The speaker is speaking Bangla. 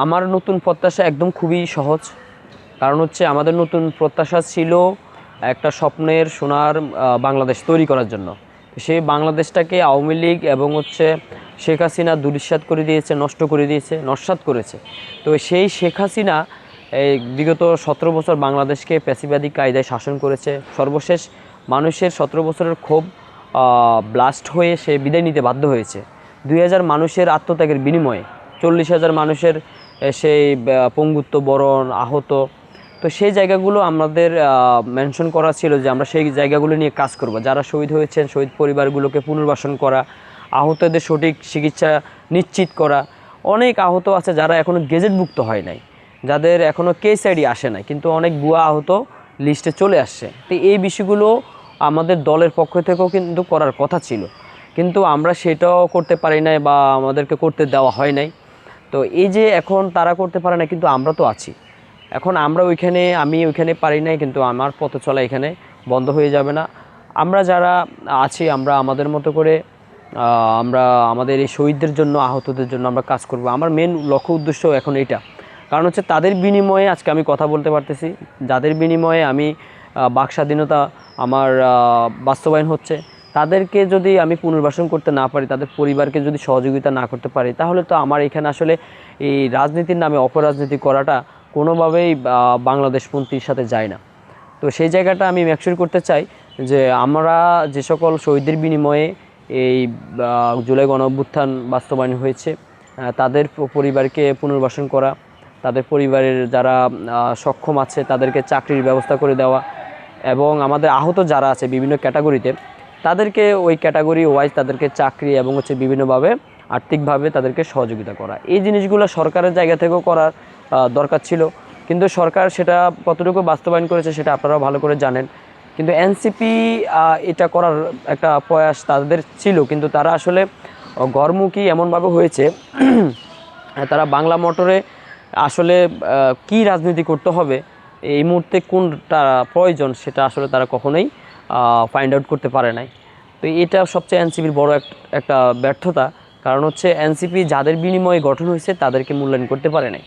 আমার নতুন প্রত্যাশা একদম খুবই সহজ। কারণ হচ্ছে আমাদের নতুন প্রত্যাশা ছিল একটা স্বপ্নের সোনার বাংলাদেশ তৈরি করার জন্য। সেই বাংলাদেশটাকে আওয়ামী লীগ এবং শেখ হাসিনা ধূলিসাৎ করে দিয়েছে, নষ্ট করে দিয়েছে, নস্যাৎ করেছে। তো সেই শেখ হাসিনা এই বিগত 17 বছর বাংলাদেশকে প্যাসিবাদী কায়দায় শাসন করেছে। সর্বশেষ মানুষের 17 বছরের ক্ষোভ ব্লাস্ট হয়ে সে বিদায় নিতে বাধ্য হয়েছে। 2000 মানুষের আত্মত্যাগের বিনিময়ে 40,000 মানুষের সেই পঙ্গুত্ব, বরণ, আহত। তো সেই জায়গাগুলো আমাদের মেনশন করা ছিল যে আমরা সেই জায়গাগুলো নিয়ে কাজ করব। যারা শহীদ হয়েছেন, শহীদ পরিবারগুলোকে পুনর্বাসন করা, আহতদের সঠিক চিকিৎসা নিশ্চিত করা। অনেক আহত আছে যারা এখনও গেজেটভুক্ত হয় নাই, যাদের এখনও কেস আইডি আসে নাই, কিন্তু অনেক ভুয়া আহত লিস্টে চলে আসছে। তো এই বিষয়গুলো আমাদের দলের পক্ষ থেকেও কিন্তু করার কথা ছিল, কিন্তু আমরা সেটাও করতে পারি নাই বা আমাদেরকে করতে দেওয়া হয় নাই। তো এই যে এখন তারা করতে পারে না, কিন্তু আমরা তো আছি। এখন আমরা আমি ওইখানে পারি নাই, কিন্তু আমার পথ চলা এখানে বন্ধ হয়ে যাবে না। আমরা যারা আছি আমরা আমাদের মতো করে আমরা আমাদের এই শহীদদের জন্য, আহতদের জন্য আমরা কাজ করব। আমার মেন লক্ষ্য উদ্দেশ্য এখন এইটা। কারণ হচ্ছে তাদের বিনিময়ে আজকে আমি কথা বলতে পারতেছি, যাদের বিনিময়ে আমি বাক স্বাধীনতা আমার বাস্তবায়ন হচ্ছে। তাদেরকে যদি আমি পুনর্বাসন করতে না পারি, তাদের পরিবারকে যদি সহযোগিতা না করতে পারি, তাহলে তো আমার এখানে আসলে এই রাজনীতির নামে অপরাজনীতি করাটা কোনোভাবেই বাংলাদেশপন্থীর সাথে যায় না। তো সেই জায়গাটা আমি মেকশিওর করতে চাই যে আমরা যে সকল শহীদের বিনিময়ে এই জুলাই গণঅভ্যুত্থান বাস্তবায়ন হয়েছে, তাদের পরিবারকে পুনর্বাসন করা, তাদের পরিবারের যারা সক্ষম আছে তাদেরকে চাকরির ব্যবস্থা করে দেওয়া, এবং আমাদের আহত যারা আছে বিভিন্ন ক্যাটাগরিতে তাদেরকে ওই ক্যাটাগরি ওয়াইজ তাদেরকে চাকরি এবং বিভিন্নভাবে আর্থিকভাবে তাদেরকে সহযোগিতা করা। এই জিনিসগুলো সরকারের জায়গা থেকেও করার দরকার ছিল, কিন্তু সরকার সেটা কতটুকু বাস্তবায়ন করেছে সেটা আপনারাও ভালো করে জানেন। কিন্তু এনসিপি এটা করার একটা প্রয়াস তাদের ছিল, কিন্তু তারা আসলে ঘরমুখী এমনভাবে হয়েছে তারা বাংলা মোটরে আসলে কি রাজনীতি করতে হবে, এই মুহূর্তে কোনটা প্রয়োজন, সেটা আসলে তারা কখনোই ফাইন্ড আউট করতে পারে নাই। তো এটা সবচেয়ে এনসিপির বড় একটা ব্যর্থতা। কারণ হচ্ছে এনসিপি যাদের বিনিময়ে গঠন হয়েছে তাদেরকে মূল্যায়ন করতে পারে নাই।